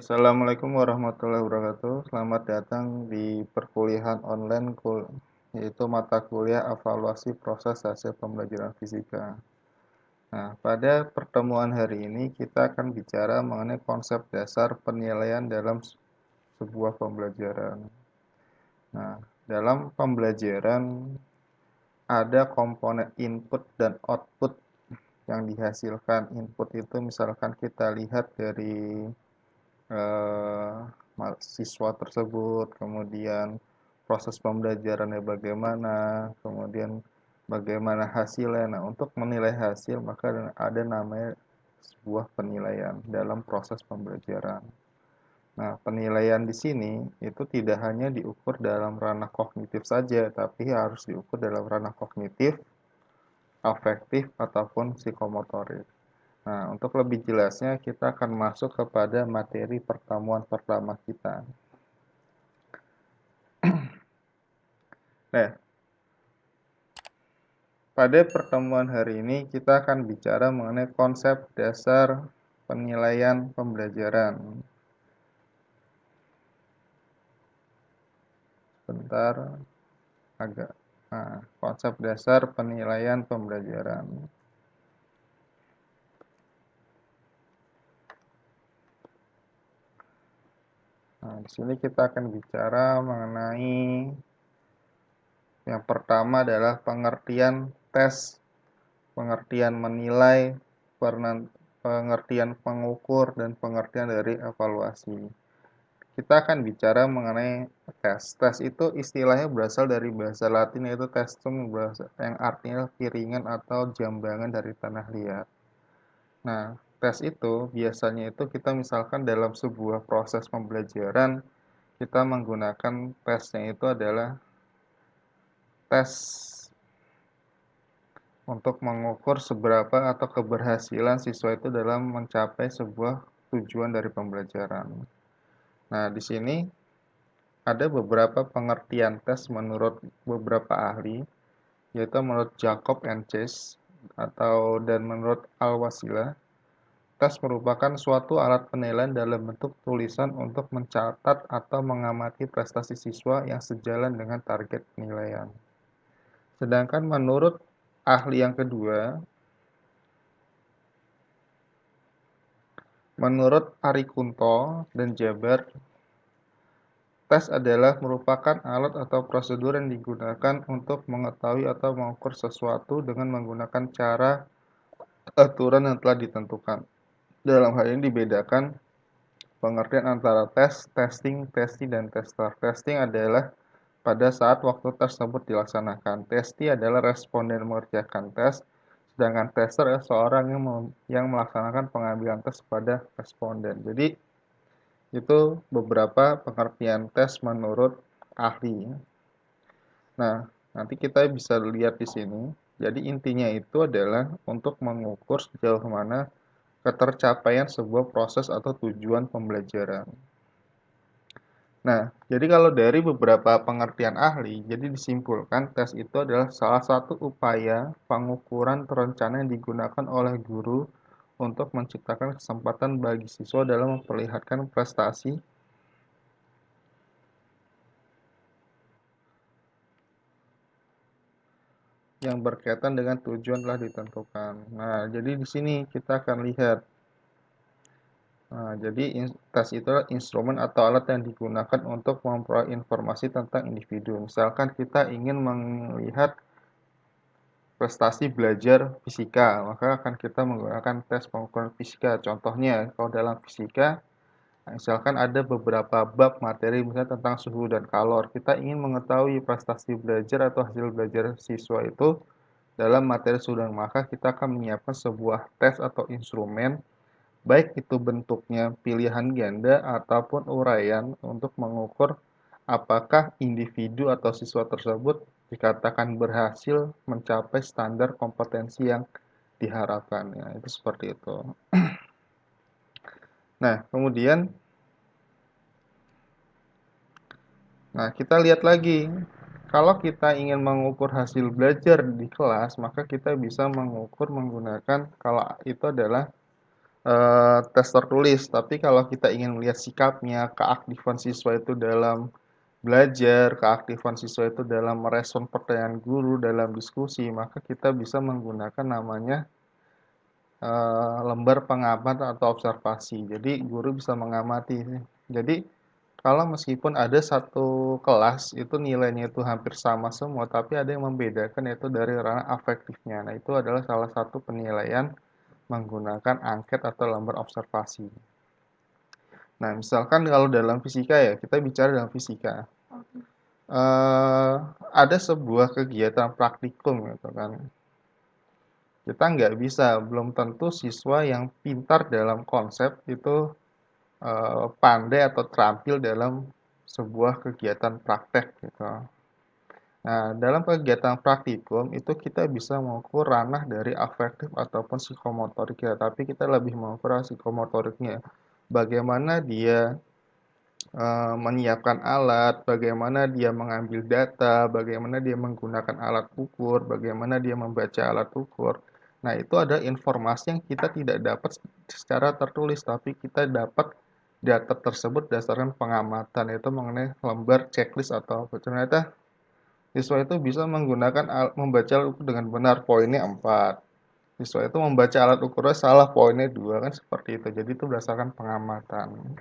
Assalamualaikum warahmatullahi wabarakatuh. Selamat datang di perkuliahan online yaitu mata kuliah evaluasi proses hasil pembelajaran fisika. Nah, pada pertemuan hari ini kita akan bicara mengenai konsep dasar penilaian dalam sebuah pembelajaran. Nah, dalam pembelajaran ada komponen input dan output yang dihasilkan. Input itu misalkan kita lihat dari siswa tersebut, kemudian proses pembelajarannya bagaimana, kemudian bagaimana hasilnya. Nah, untuk menilai hasil maka ada namanya sebuah penilaian dalam proses pembelajaran. Nah, penilaian di sini itu tidak hanya diukur dalam ranah kognitif saja, tapi harus diukur dalam ranah kognitif, afektif, ataupun psikomotorik. Nah, untuk lebih jelasnya kita akan masuk kepada materi pertemuan pertama kita. Nah, pada pertemuan hari ini kita akan bicara mengenai konsep dasar penilaian pembelajaran. Sebentar, konsep dasar penilaian pembelajaran. Nah, di sini kita akan bicara mengenai yang pertama adalah pengertian tes, pengertian menilai, pengertian mengukur, dan pengertian dari evaluasi. Kita akan bicara mengenai tes. Tes itu istilahnya berasal dari bahasa Latin yaitu testum, yang artinya piringan atau jambangan dari tanah liat. Nah, tes itu biasanya itu kita misalkan dalam sebuah proses pembelajaran kita menggunakan tesnya itu adalah tes untuk mengukur seberapa atau keberhasilan siswa itu dalam mencapai sebuah tujuan dari pembelajaran. Nah, di sini ada beberapa pengertian tes menurut beberapa ahli, yaitu menurut Jacob and Chase dan menurut Al-Wasila, tes merupakan suatu alat penilaian dalam bentuk tulisan untuk mencatat atau mengamati prestasi siswa yang sejalan dengan target penilaian. Sedangkan menurut ahli yang kedua, menurut Arikunto dan Jabar, tes adalah merupakan alat atau prosedur yang digunakan untuk mengetahui atau mengukur sesuatu dengan menggunakan cara aturan yang telah ditentukan. Dalam hal ini dibedakan pengertian antara tes, testing, testi, dan tester. Testing adalah pada saat waktu tersebut dilaksanakan. Testi adalah responden mengerjakan tes, sedangkan tester adalah seorang yang melaksanakan pengambilan tes pada responden. Jadi, itu beberapa pengertian tes menurut ahli. Nah, nanti kita bisa lihat di sini. Jadi intinya itu adalah untuk mengukur sejauh mana ketercapaian sebuah proses atau tujuan pembelajaran. Nah, jadi kalau dari beberapa pengertian ahli, jadi disimpulkan tes itu adalah salah satu upaya pengukuran terencana yang digunakan oleh guru untuk menciptakan kesempatan bagi siswa dalam memperlihatkan prestasi yang berkaitan dengan tujuan telah ditentukan. Nah, jadi di sini kita akan lihat. Nah, jadi tes itu adalah instrumen atau alat yang digunakan untuk memperoleh informasi tentang individu. Misalkan kita ingin melihat prestasi belajar fisika, maka akan kita menggunakan tes pengukuran fisika. Contohnya, kalau dalam fisika, misalkan ada beberapa bab materi misalnya tentang suhu dan kalor. Kita ingin mengetahui prestasi belajar atau hasil belajar siswa itu dalam materi suhu dan maka kita akan menyiapkan sebuah tes atau instrumen, baik itu bentuknya pilihan ganda ataupun uraian untuk mengukur apakah individu atau siswa tersebut dikatakan berhasil mencapai standar kompetensi yang diharapkan. Ya, itu seperti itu. Nah, kemudian kita lihat lagi. Kalau kita ingin mengukur hasil belajar di kelas, maka kita bisa mengukur menggunakan, kalau itu adalah tes tertulis. Tapi kalau kita ingin melihat sikapnya, keaktifan siswa itu dalam belajar, keaktifan siswa itu dalam merespon pertanyaan guru dalam diskusi, maka kita bisa menggunakan namanya lembar pengamat atau observasi. Jadi guru bisa mengamati. Jadi kalau meskipun ada satu kelas itu nilainya itu hampir sama semua, tapi ada yang membedakan yaitu dari ranah afektifnya. Nah, itu adalah salah satu penilaian menggunakan angket atau lembar observasi. Nah, misalkan kalau dalam fisika ya, kita bicara dalam fisika. Eh, ada sebuah kegiatan praktikum gitu kan. Kita nggak bisa, belum tentu siswa yang pintar dalam konsep itu pandai atau terampil dalam sebuah kegiatan praktek gitu. Nah, dalam kegiatan praktikum itu kita bisa mengukur ranah dari afektif ataupun psikomotorik ya, tapi kita lebih mengukur psikomotoriknya. Bagaimana dia menyiapkan alat, bagaimana dia mengambil data, bagaimana dia menggunakan alat ukur, bagaimana dia membaca alat ukur. Nah, itu ada informasi yang kita tidak dapat secara tertulis, tapi kita dapat data tersebut berdasarkan pengamatan, yaitu mengenai lembar checklist atau apa. Ternyata siswa itu bisa menggunakan membaca alat ukur dengan benar, poinnya 4. Siswa itu membaca alat ukurnya salah, poinnya 2, kan seperti itu. Jadi itu berdasarkan pengamatan.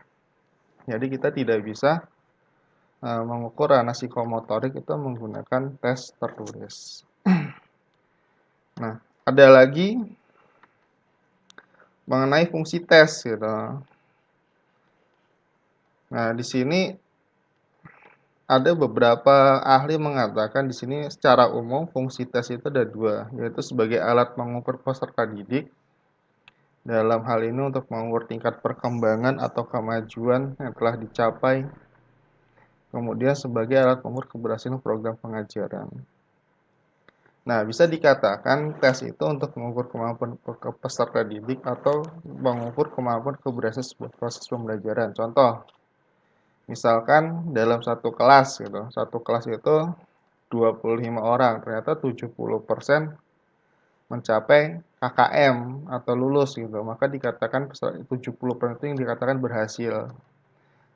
Jadi kita tidak bisa mengukur ranah psikomotorik itu menggunakan tes tertulis. Nah, ada lagi mengenai fungsi tes gitu. Nah, di sini ada beberapa ahli mengatakan di sini secara umum fungsi tes itu ada dua, yaitu sebagai alat mengukur peserta didik dalam hal ini untuk mengukur tingkat perkembangan atau kemajuan yang telah dicapai, kemudian sebagai alat mengukur keberhasilan program pengajaran. Nah, bisa dikatakan tes itu untuk mengukur kemampuan peserta didik atau mengukur kemampuan keberhasilan sebuah proses pembelajaran. Contoh, misalkan dalam satu kelas gitu. Satu kelas itu 25 orang, ternyata 70% mencapai KKM atau lulus gitu. Maka dikatakan 70% itu yang dikatakan berhasil.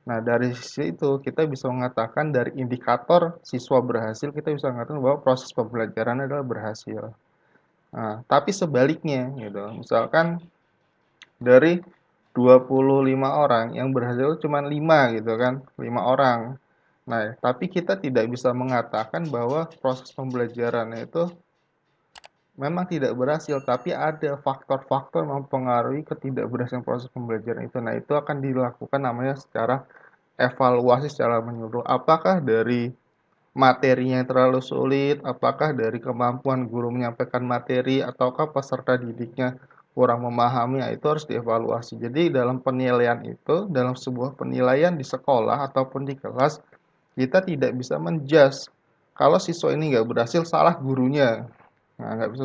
Nah, dari sisi itu kita bisa mengatakan dari indikator siswa berhasil, kita bisa mengatakan bahwa proses pembelajaran adalah berhasil. Nah, tapi sebaliknya gitu. Misalkan dari 25 orang yang berhasil cuma 5 gitu kan, 5 orang. Nah, tapi kita tidak bisa mengatakan bahwa proses pembelajarannya itu memang tidak berhasil, tapi ada faktor-faktor mempengaruhi ketidakberhasilan proses pembelajaran itu. Nah, itu akan dilakukan namanya secara evaluasi secara menyeluruh. Apakah dari materinya yang terlalu sulit, apakah dari kemampuan guru menyampaikan materi, ataukah peserta didiknya kurang memahami, nah, itu harus dievaluasi. Jadi dalam penilaian itu, dalam sebuah penilaian di sekolah ataupun di kelas, kita tidak bisa menjudge kalau siswa ini nggak berhasil, salah gurunya. Nah, nggak bisa,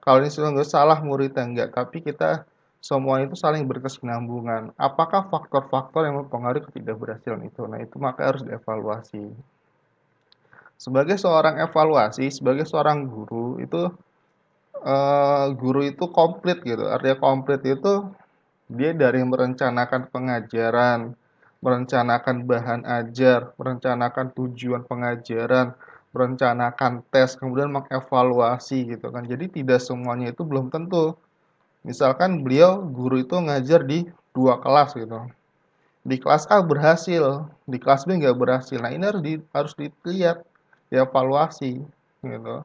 kalau ini siswa nggak salah muridnya, nggak. Tapi kita semua itu saling berkesinambungan. Apakah faktor-faktor yang mempengaruhi ketidakberhasilan itu? Nah, itu maka harus dievaluasi. Sebagai seorang evaluasi, sebagai seorang guru guru itu komplit gitu. Artinya komplit itu dia dari merencanakan pengajaran, merencanakan bahan ajar, merencanakan tujuan pengajaran, merencanakan tes, kemudian mengevaluasi gitu kan. Jadi tidak semuanya itu belum tentu. Misalkan beliau guru itu ngajar di 2 kelas gitu. Di kelas A berhasil, di kelas B nggak berhasil. Nah, ini harus dilihat, dievaluasi gitu.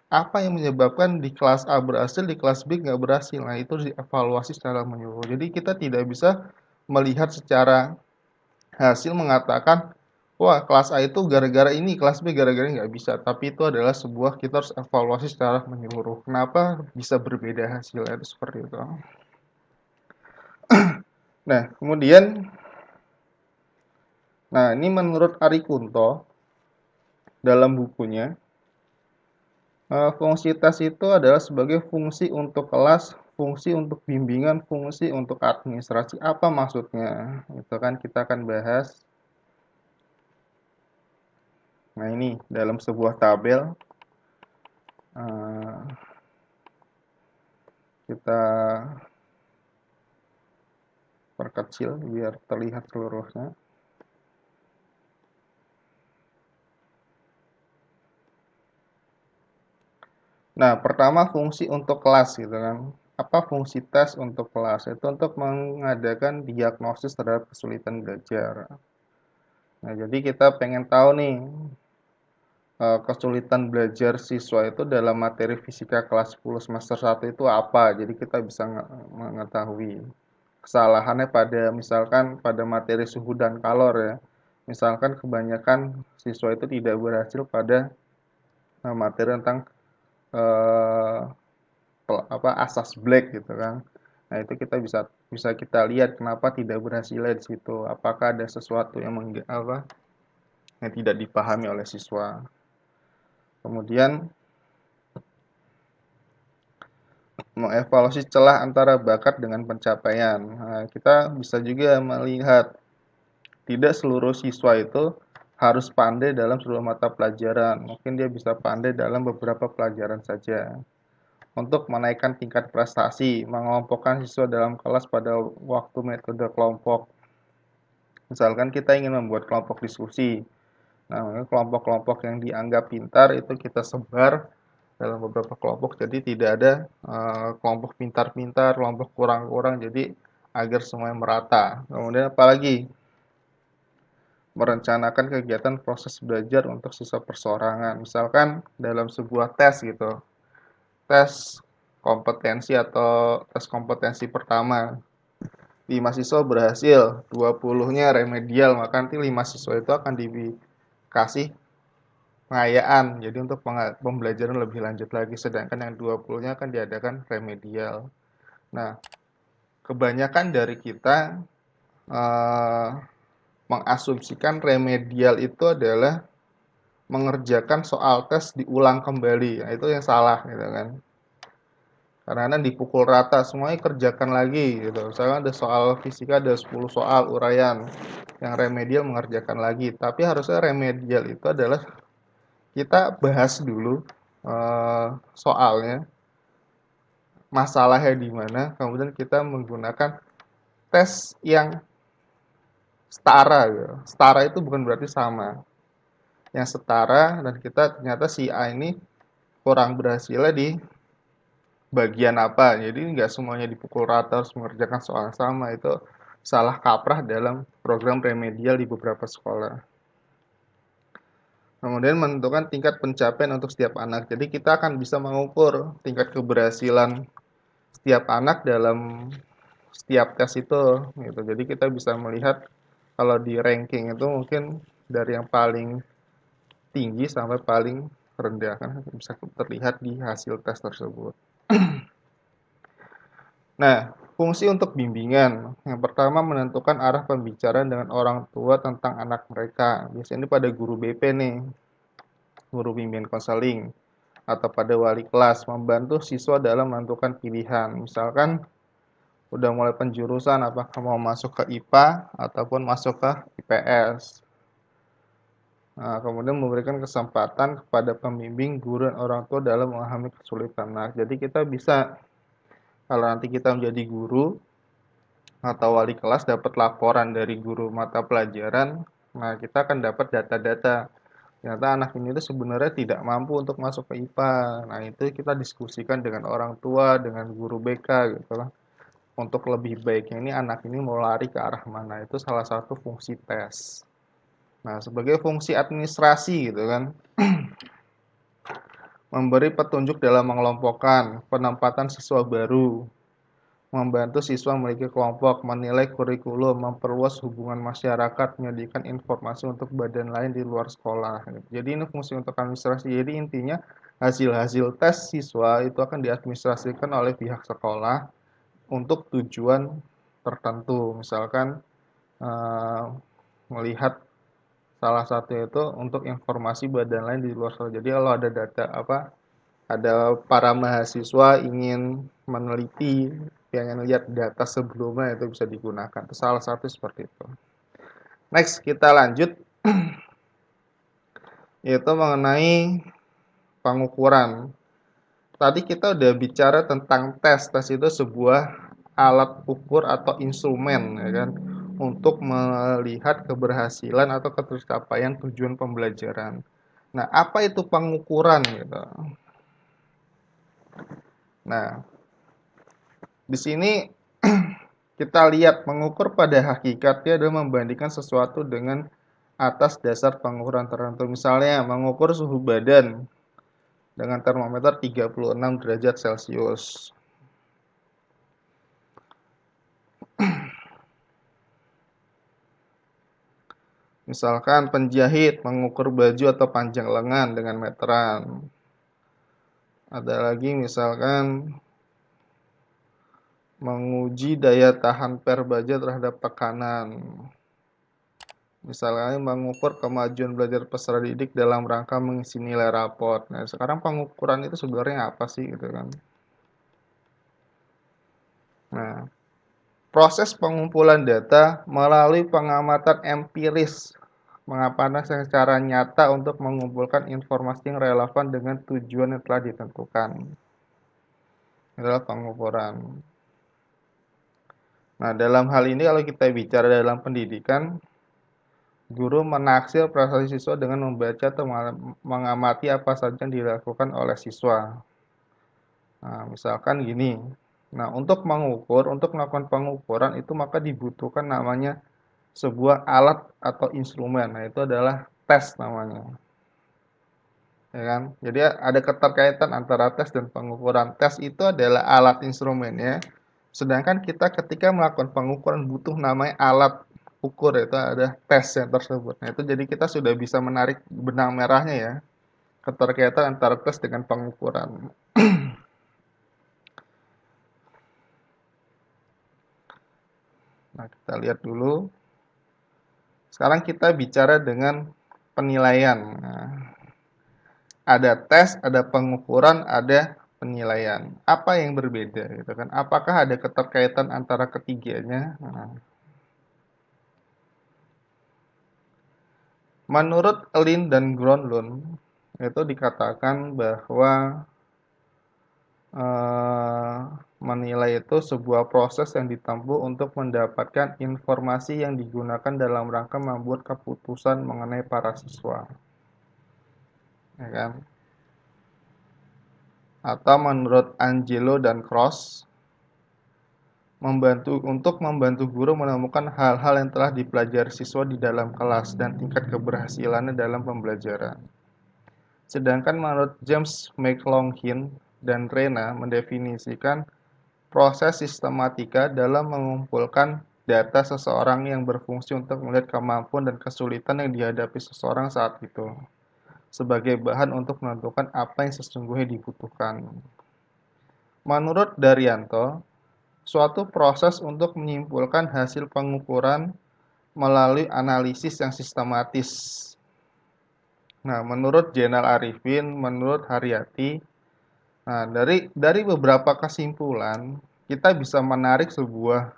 Apa yang menyebabkan di kelas A berhasil, di kelas B nggak berhasil? Nah, itu dievaluasi secara menyeluruh. Jadi kita tidak bisa melihat secara hasil mengatakan, wah kelas A itu gara-gara ini, kelas B gara-gara nggak bisa. Tapi itu adalah sebuah, kita harus evaluasi secara menyeluruh. Kenapa bisa berbeda hasilnya itu seperti itu. Nah, kemudian, nah ini menurut Ari Kunto dalam bukunya, fungsi tes itu adalah sebagai fungsi untuk kelas, fungsi untuk bimbingan, fungsi untuk administrasi. Apa maksudnya? Itu kan kita akan bahas. Nah, ini dalam sebuah tabel kita perkecil biar terlihat seluruhnya. Nah, pertama fungsi untuk kelas gitu kan. Apa fungsi tes untuk kelas? Itu untuk mengadakan diagnosis terhadap kesulitan belajar. Nah, jadi kita pengen tahu nih kesulitan belajar siswa itu dalam materi fisika kelas 10 semester 1 itu apa. Jadi kita bisa mengetahui kesalahannya pada misalkan pada materi suhu dan kalor ya. Misalkan kebanyakan siswa itu tidak berhasil pada materi tentang eh, asas Black gitu kan. Nah, itu kita bisa bisa kita lihat kenapa tidak berhasil di situ. Apakah ada sesuatu yang yang tidak dipahami oleh siswa. Kemudian mengevaluasi celah antara bakat dengan pencapaian. Nah, kita bisa juga melihat tidak seluruh siswa itu harus pandai dalam seluruh mata pelajaran. Mungkin dia bisa pandai dalam beberapa pelajaran saja. Untuk menaikkan tingkat prestasi, mengelompokkan siswa dalam kelas pada waktu metode kelompok. Misalkan kita ingin membuat kelompok diskusi. Nah, kelompok-kelompok yang dianggap pintar itu kita sebar dalam beberapa kelompok. Jadi tidak ada kelompok pintar-pintar, kelompok kurang-kurang. Jadi agar semuanya merata. Kemudian apalagi merencanakan kegiatan proses belajar untuk siswa perseorangan. Misalkan dalam sebuah tes gitu. Tes kompetensi atau tes kompetensi pertama. 5 siswa berhasil, 20-nya remedial, maka nanti 5 siswa itu akan dikasih pengayaan. Jadi untuk pembelajaran lebih lanjut lagi, sedangkan yang 20-nya akan diadakan remedial. Nah, kebanyakan dari kita eh, mengasumsikan remedial itu adalah mengerjakan soal tes diulang kembali. Nah, itu yang salah gitu kan. Karena dipukul rata, semuanya kerjakan lagi gitu. Misalnya ada soal fisika, ada 10 soal uraian. Yang remedial mengerjakan lagi. Tapi harusnya remedial itu adalah kita bahas dulu soalnya, masalahnya di mana, kemudian kita menggunakan tes yang setara gitu. Setara itu bukan berarti sama. Yang setara dan kita ternyata si A ini kurang berhasilnya di bagian apa. Jadi nggak semuanya dipukul rata harus mengerjakan soal yang sama. Itu salah kaprah dalam program remedial di beberapa sekolah. Kemudian menentukan tingkat pencapaian untuk setiap anak. Jadi kita akan bisa mengukur tingkat keberhasilan setiap anak dalam setiap tes itu gitu. Jadi kita bisa melihat kalau di ranking itu mungkin dari yang paling tinggi sampai paling rendah kan bisa terlihat di hasil tes tersebut. Nah, fungsi untuk bimbingan. Yang pertama menentukan arah pembicaraan dengan orang tua tentang anak mereka. Biasanya ini pada guru BP nih, guru bimbingan konseling atau pada wali kelas membantu siswa dalam menentukan pilihan. Misalkan udah mulai penjurusan apakah mau masuk ke IPA ataupun masuk ke IPS. Nah, kemudian memberikan kesempatan kepada pembimbing, guru, dan orang tua dalam memahami kesulitan. Nah, jadi kita bisa, kalau nanti kita menjadi guru atau wali kelas dapat laporan dari guru mata pelajaran, nah kita akan dapat data-data. Ternyata anak ini tuh sebenarnya tidak mampu untuk masuk ke IPA. Nah, itu kita diskusikan dengan orang tua, dengan guru BK gitu lah. Untuk lebih baiknya ini anak ini mau lari ke arah mana. Itu salah satu fungsi tes. Nah, sebagai fungsi administrasi gitu kan, memberi petunjuk dalam mengelompokkan, penempatan siswa baru, membantu siswa memiliki kelompok, menilai kurikulum, memperluas hubungan masyarakat, menyediakan informasi untuk badan lain di luar sekolah. Jadi ini fungsi untuk administrasi. Jadi intinya hasil-hasil tes siswa itu akan diadministrasikan oleh pihak sekolah untuk tujuan tertentu. Misalkan eh, melihat salah satu itu untuk informasi badan lain di luar sekolah. Jadi kalau ada data ada para mahasiswa ingin meneliti, pengen lihat data sebelumnya itu bisa digunakan. Itu salah satu seperti itu. Next, kita lanjut yaitu mengenai pengukuran. Tadi kita udah bicara tentang tes. Tes itu sebuah alat ukur atau instrumen, ya kan, untuk melihat keberhasilan atau tercapaian tujuan pembelajaran. Nah, apa itu pengukuran gitu? Nah, di sini kita lihat mengukur pada hakikatnya adalah membandingkan sesuatu dengan atas dasar pengukuran tertentu. Misalnya mengukur suhu badan dengan termometer 36 derajat Celcius. Misalkan penjahit mengukur baju atau panjang lengan dengan meteran. Ada lagi misalkan menguji daya tahan per baja terhadap tekanan. Misalnya mengukur kemajuan belajar peserta didik dalam rangka mengisi nilai raport. Nah, sekarang pengukuran itu sebenarnya apa sih gitu kan? Nah, proses pengumpulan data melalui pengamatan empiris mengapakan secara nyata untuk mengumpulkan informasi yang relevan dengan tujuan yang telah ditentukan. Adalah pengukuran. Nah, dalam hal ini kalau kita bicara dalam pendidikan, guru menaksir prestasi siswa dengan membaca atau mengamati apa saja yang dilakukan oleh siswa. Nah, misalkan gini. Nah, untuk melakukan pengukuran itu maka dibutuhkan namanya sebuah alat atau instrumen. Nah, itu adalah tes namanya. Ya kan? Jadi ada keterkaitan antara tes dan pengukuran. Tes itu adalah alat instrumennya. Sedangkan kita ketika melakukan pengukuran butuh namanya alat ukur, itu ada tesnya tersebut. Nah, itu jadi kita sudah bisa menarik benang merahnya ya. Keterkaitan antara tes dengan pengukuran. Nah, kita lihat dulu. Sekarang kita bicara dengan penilaian. Nah, ada tes, ada pengukuran, ada penilaian. Apa yang berbeda gitu kan? Apakah ada keterkaitan antara ketiganya? Nah, menurut Lin dan Gronlund itu dikatakan bahwa eh, menilai itu sebuah proses yang ditempuh untuk mendapatkan informasi yang digunakan dalam rangka membuat keputusan mengenai para siswa. Ya kan? Atau menurut Angelo dan Cross, membantu guru menemukan hal-hal yang telah dipelajari siswa di dalam kelas dan tingkat keberhasilannya dalam pembelajaran. Sedangkan menurut James McLaughlin dan Rena mendefinisikan proses sistematika dalam mengumpulkan data seseorang yang berfungsi untuk melihat kemampuan dan kesulitan yang dihadapi seseorang saat itu, sebagai bahan untuk menentukan apa yang sesungguhnya dibutuhkan. Menurut Daryanto, suatu proses untuk menyimpulkan hasil pengukuran melalui analisis yang sistematis. Nah, menurut Jenal Arifin, menurut Haryati, nah dari beberapa kesimpulan kita bisa menarik sebuah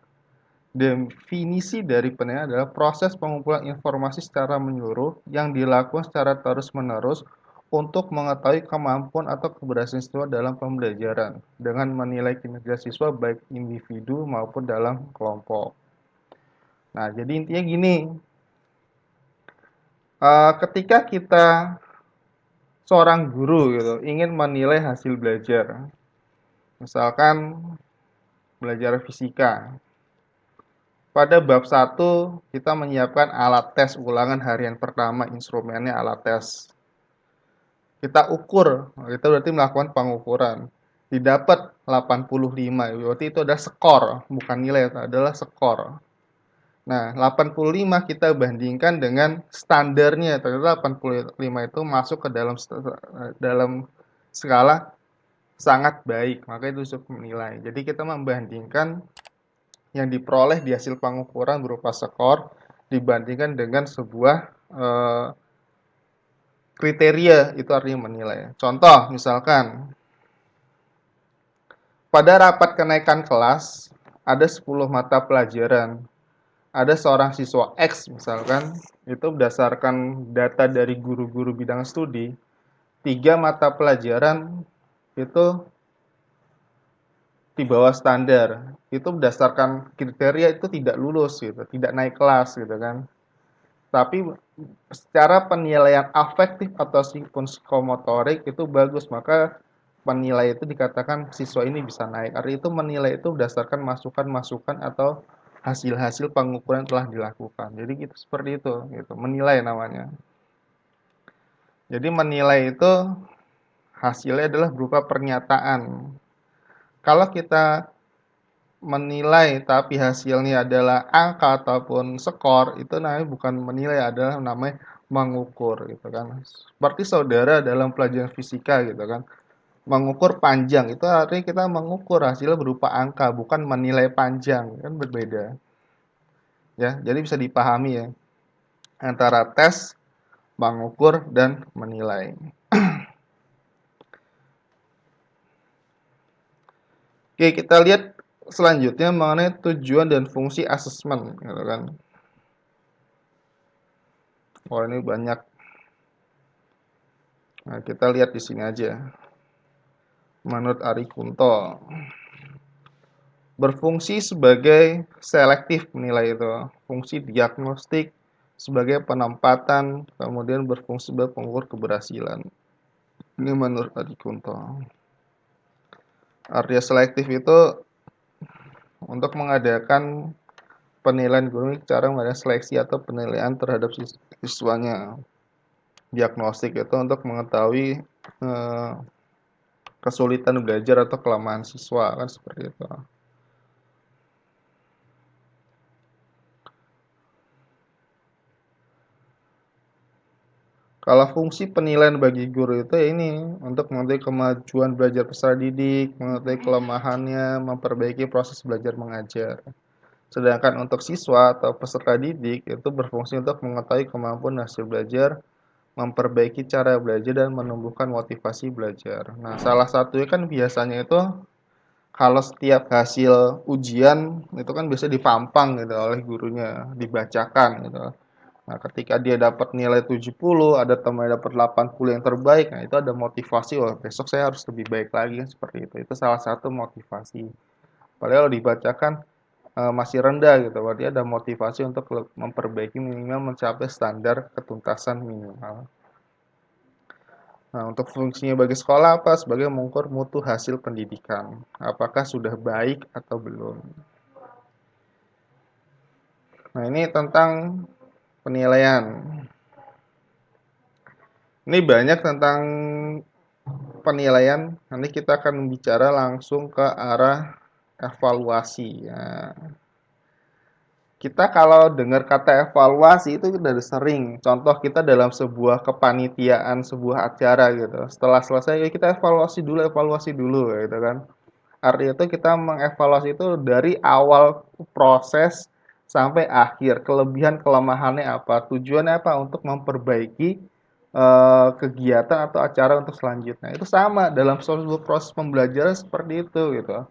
definisi dari penilaian adalah proses pengumpulan informasi secara menyeluruh yang dilakukan secara terus-menerus untuk mengetahui kemampuan atau keberhasilan siswa dalam pembelajaran dengan menilai kinerja siswa baik individu maupun dalam kelompok. Nah, jadi intinya gini, ketika kita seorang guru gitu ingin menilai hasil belajar, misalkan belajar fisika, pada bab 1 kita menyiapkan alat tes ulangan harian pertama, instrumennya alat tes. Kita ukur, kita berarti melakukan pengukuran. Didapat 85, berarti itu adalah skor, bukan nilai, itu adalah skor. Nah, 85 kita bandingkan dengan standarnya, ternyata 85 itu masuk ke dalam skala sangat baik, maka itu disebut menilai. Jadi kita membandingkan yang diperoleh di hasil pengukuran berupa skor dibandingkan dengan sebuah kriteria, itu artinya menilai. Contoh, misalkan pada rapat kenaikan kelas ada 10 mata pelajaran. Ada seorang siswa X misalkan, itu berdasarkan data dari guru-guru bidang studi, 3 mata pelajaran itu di bawah standar. Itu berdasarkan kriteria itu tidak lulus gitu, tidak naik kelas gitu kan. Tapi secara penilaian afektif atau psikomotorik itu bagus, maka penilai itu dikatakan siswa ini bisa naik. Artinya itu menilai itu berdasarkan masukan-masukan atau hasil-hasil pengukuran yang telah dilakukan. Jadi gitu seperti itu, gitu. Menilai namanya. Jadi menilai itu hasilnya adalah berupa pernyataan. Kalau kita menilai tapi hasilnya adalah angka ataupun skor, itu namanya bukan menilai, adalah namanya mengukur gitu kan. Seperti saudara dalam pelajaran fisika gitu kan. Mengukur panjang itu artinya kita mengukur hasilnya berupa angka, bukan menilai panjang, kan berbeda. Ya, jadi bisa dipahami ya antara tes, mengukur dan menilai. Oke, kita lihat selanjutnya mengenai tujuan dan fungsi asesmen, gitu kan. Oh, ini banyak. Nah, kita lihat di sini aja. Menurut Ari Kunto, berfungsi sebagai selektif menilai itu, fungsi diagnostik sebagai penempatan, kemudian berfungsi sebagai pengukur keberhasilan. Ini menurut Ari Kunto. Artinya selektif itu untuk mengadakan penilaian guru cara mengadakan seleksi atau penilaian terhadap siswanya. Diagnostik itu untuk mengetahui eh, kesulitan belajar atau kelemahan siswa, kan seperti itu. Kalau fungsi penilaian bagi guru itu ya ini untuk mengetahui kemajuan belajar peserta didik, mengetahui kelemahannya, memperbaiki proses belajar mengajar. Sedangkan untuk siswa atau peserta didik itu berfungsi untuk mengetahui kemampuan hasil belajar, memperbaiki cara belajar dan menumbuhkan motivasi belajar. Nah, salah satunya kan biasanya itu kalau setiap hasil ujian itu kan biasa dipampang gitu oleh gurunya, dibacakan gitu. Nah, ketika dia dapat nilai 70, ada temannya dapat 80 yang terbaik, nah itu ada motivasi, wah besok saya harus lebih baik lagi, kan seperti itu. Itu salah satu motivasi. Padahal dibacakan masih rendah gitu, berarti ada motivasi untuk memperbaiki minimal mencapai standar ketuntasan minimal. Nah, untuk fungsinya bagi sekolah apa? Sebagai mengukur mutu hasil pendidikan. Apakah sudah baik atau belum? Nah, ini tentang penilaian. Ini banyak tentang penilaian. Nanti kita akan bicara langsung ke arah evaluasi. Ya. Kita kalau dengar kata evaluasi itu dari sering. Contoh kita dalam sebuah kepanitiaan, sebuah acara gitu. Setelah selesai ya kita evaluasi dulu gitu kan. Artinya itu kita mengevaluasi itu dari awal proses sampai akhir. Kelebihan kelemahannya apa? Tujuannya apa? Untuk memperbaiki kegiatan atau acara untuk selanjutnya. Itu sama dalam sebuah proses pembelajaran seperti itu gitu.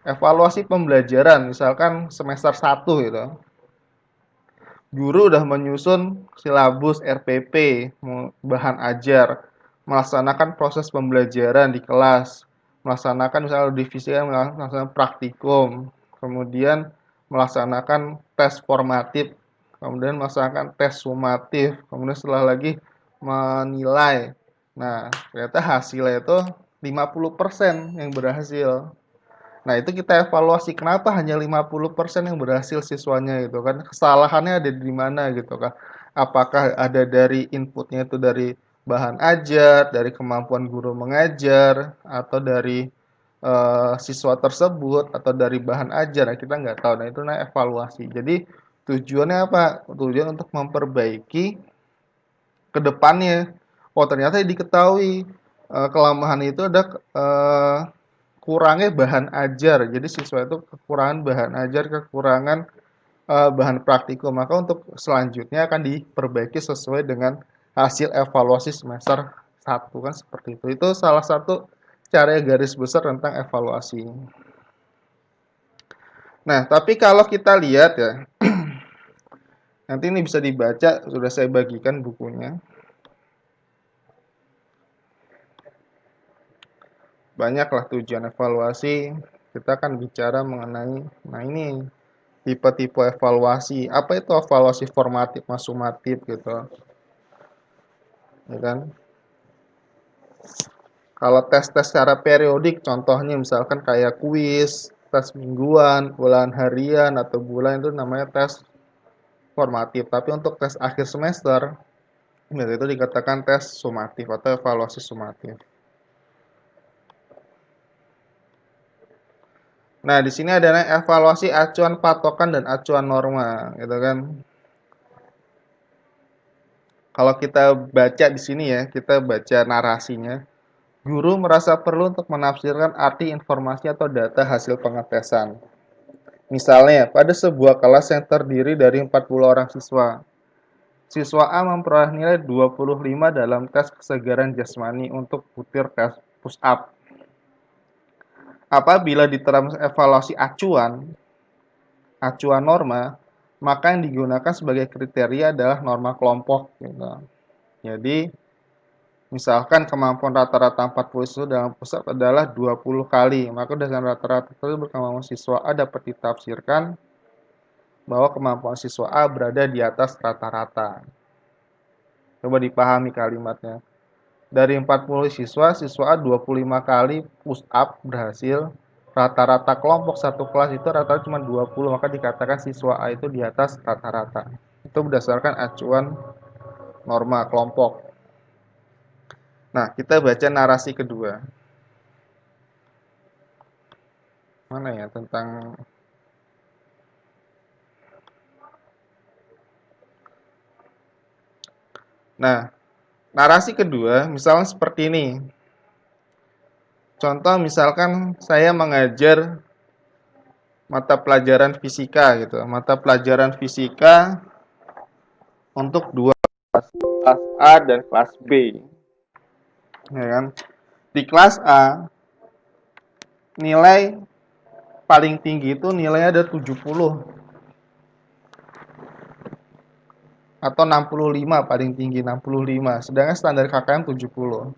Evaluasi pembelajaran misalkan semester 1 gitu. Guru udah menyusun silabus RPP, bahan ajar, melaksanakan proses pembelajaran di kelas, melaksanakan misalnya divisi melaksanakan praktikum, kemudian melaksanakan tes formatif, kemudian melaksanakan tes sumatif, kemudian setelah lagi menilai. Nah, ternyata hasilnya itu 50% yang berhasil. Nah, itu kita evaluasi kenapa hanya 50% yang berhasil siswanya gitu kan. Kesalahannya ada di mana gitu kan. Apakah ada dari inputnya itu dari bahan ajar, dari kemampuan guru mengajar, atau dari siswa tersebut, atau dari bahan ajar. Nah, kita nggak tahu. Nah, itu namanya evaluasi. Jadi tujuannya apa? Tujuan untuk memperbaiki ke depannya. Oh, ternyata diketahui kelemahan itu ada kurangnya bahan ajar. Jadi siswa itu kekurangan bahan ajar, kekurangan bahan praktikum. Maka untuk selanjutnya akan diperbaiki sesuai dengan hasil evaluasi semester 1 kan seperti itu. Itu salah satu cara garis besar tentang evaluasi. Nah, tapi kalau kita lihat ya, nanti ini bisa dibaca, sudah saya bagikan bukunya. Banyaklah tujuan evaluasi. kita akan bicara mengenai, nah ini, tipe-tipe evaluasi. Apa itu evaluasi formatif sama sumatif gitu, ya kan? Kalau tes-tes secara periodik, contohnya misalkan kayak kuis, tes mingguan, bulan harian, atau bulan itu namanya tes formatif. Tapi untuk tes akhir semester, itu dikatakan tes sumatif atau evaluasi sumatif. Nah, di sini ada evaluasi acuan patokan dan acuan norma, gitu kan? Kalau kita baca di sini ya, kita baca narasinya. Guru merasa perlu untuk menafsirkan arti informasi atau data hasil pengetesan. Misalnya, pada sebuah kelas yang terdiri dari 40 orang siswa, siswa A memperoleh nilai 25 dalam tes kesegaran jasmani untuk butir tes push up. Apabila diterapkan evaluasi acuan norma, maka yang digunakan sebagai kriteria adalah norma kelompok. Gitu. Jadi, misalkan kemampuan rata-rata 40 siswa dalam pusat adalah 20 kali, maka dengan rata-rata tersebut kemampuan siswa A dapat ditafsirkan bahwa kemampuan siswa A berada di atas rata-rata. Coba dipahami kalimatnya. Dari 40 siswa, siswa A 25 kali push up berhasil. Rata-rata kelompok satu kelas itu rata-rata cuma 20, maka dikatakan siswa A itu di atas rata-rata. Itu berdasarkan acuan norma kelompok. Nah, kita baca narasi kedua. Mana ya tentang Nah, narasi kedua misalnya seperti ini. Contoh misalkan saya mengajar mata pelajaran fisika gitu. Mata pelajaran fisika untuk dua kelas A dan kelas B. Ya kan? Di kelas A nilai paling tinggi itu nilainya ada 70 atau 65, paling tinggi 65. Sedangkan standar KKM 70.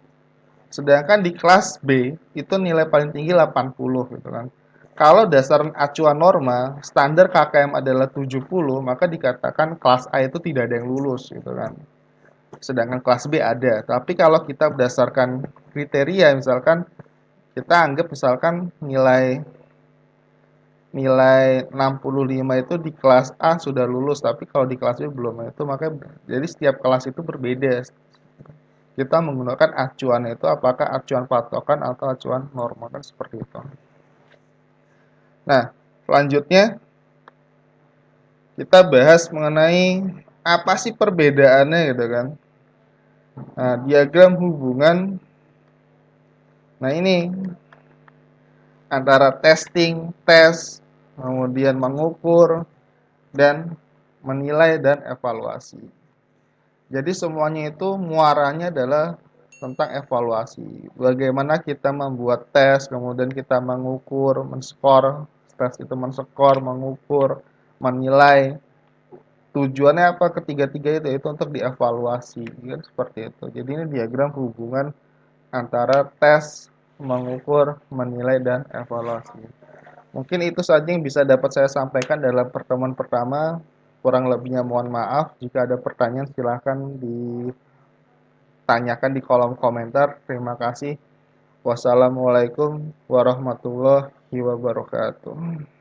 Sedangkan di kelas B itu nilai paling tinggi 80 gitu kan. Kalau dasar acuan norma standar KKM adalah 70, maka dikatakan kelas A itu tidak ada yang lulus gitu kan. Sedangkan kelas B ada. Tapi kalau kita berdasarkan kriteria, misalkan kita anggap misalkan nilai nilai 65 itu di kelas A sudah lulus, tapi kalau di kelas B belum, itu makanya jadi setiap kelas itu berbeda. Kita menggunakan acuan itu apakah acuan patokan atau acuan norma, kan seperti itu. Nah, selanjutnya kita bahas mengenai apa sih perbedaannya gitu kan. Nah, diagram hubungan. Nah, ini antara testing, tes, kemudian mengukur dan menilai dan evaluasi. Jadi semuanya itu muaranya adalah tentang evaluasi. Bagaimana kita membuat tes, kemudian kita mengukur, menskor, tes itu menskor, mengukur, menilai. Tujuannya apa ketiga-tiga itu untuk dievaluasi, kan seperti itu. Jadi ini diagram hubungan antara tes, mengukur, menilai dan evaluasi. Mungkin itu saja yang bisa dapat saya sampaikan dalam pertemuan pertama. Kurang lebihnya mohon maaf. Jika ada pertanyaan silahkan ditanyakan di kolom komentar. Terima kasih. Wassalamualaikum warahmatullahi wabarakatuh.